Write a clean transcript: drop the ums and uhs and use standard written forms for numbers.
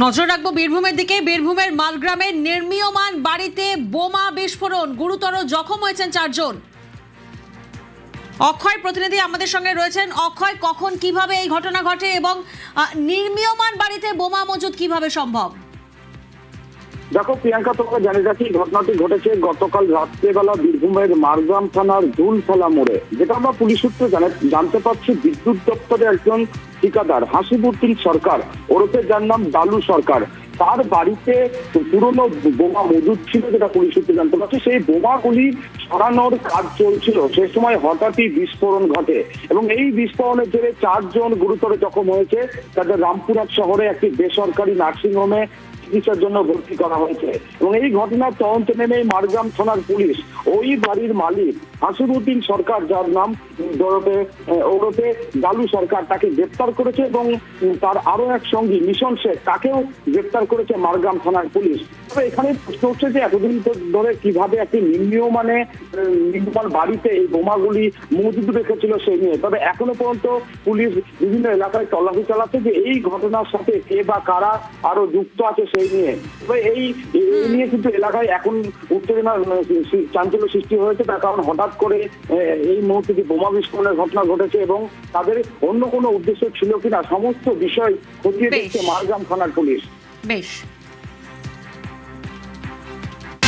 নজর রাখবো বীরভূমের দিকে। বীরভূমের মালগ্রামের নির্মীয়মান বাড়িতে বোমা বিস্ফোরণ, গুরুতর জখম হয়েছেন 4 জন। অক্ষয় প্রতিনিধি আমাদের সঙ্গে রয়েছেন। অক্ষয়, কখন কিভাবে এই ঘটনা ঘটে এবং নির্মীয়মান বাড়িতে বোমা মজুদ কিভাবে সম্ভব? দেখো প্রিয়াঙ্কা, তোমরা জানিয়ে রাখি ঘটনাটি ঘটেছে গতকাল রাত্রেবেলা বীরভূমের মারগ্রাম থানার ঝুলফেলা মোড়ে। যেটা আমরা পুলিশ সূত্রে জানতে পারছি, বিদ্যুৎ দপ্তরের একজন ঠিকাদার হাসিবুদ্দিন সরকার ওরফে যার নাম ডালু সরকার, তার বাড়িতে পুরনো বোমা মজুদ ছিল, যেটা পুলিশ সূত্রে জানতে পারছি। সেই বোমাগুলি সরানোর কাজ চলছিল, সে সময় হঠাৎই বিস্ফোরণ ঘটে এবং এই বিস্ফোরণের জেরে 4 জন গুরুতর জখম হয়েছে। তাদের রামপুরহাট শহরে একটি বেসরকারি নার্সিংহোমে চিকিৎসার জন্য ভর্তি করা হয়েছে এবং এই ঘটনার তদন্তে নেমে মারগ্রাম থানার পুলিশ ওই বাড়ির মালিক হাসিবুদ্দিন সরকার, যার নাম ওরফে ডালু সরকার, তাকে গ্রেপ্তার করেছে এবং তার আরো এক সঙ্গী মিশন শেখ, তাকেও গ্রেপ্তার করেছে মারগ্রাম থানার পুলিশ। তবে এখানে প্রশ্ন উঠছে যে এতদিন ধরে কিভাবে একটি নির্মীয়মান বাড়িতে এই বোমাগুলি মজুদ রেখেছিল সেই নিয়ে। তবে এখনো পর্যন্ত পুলিশ বিভিন্ন এলাকায় তল্লাশি চালাচ্ছে যে এই ঘটনার সাথে কে বা কারা আরো যুক্ত আছে সেই নিয়ে। তবে এই নিয়ে কিন্তু এলাকায় এখন উত্তেজনা, চাঞ্চল্য সৃষ্টি হয়েছে, তার কারণ হঠাৎ করে এই মুহূর্তে যে বোমা বিস্ফোরণের ঘটনা ঘটেছে এবং তাদের অন্য কোনো উদ্দেশ্য ছিল কিনা সমস্ত বিষয় খতিয়ে দেখছে মারগ্রাম থানার পুলিশ। বেশ।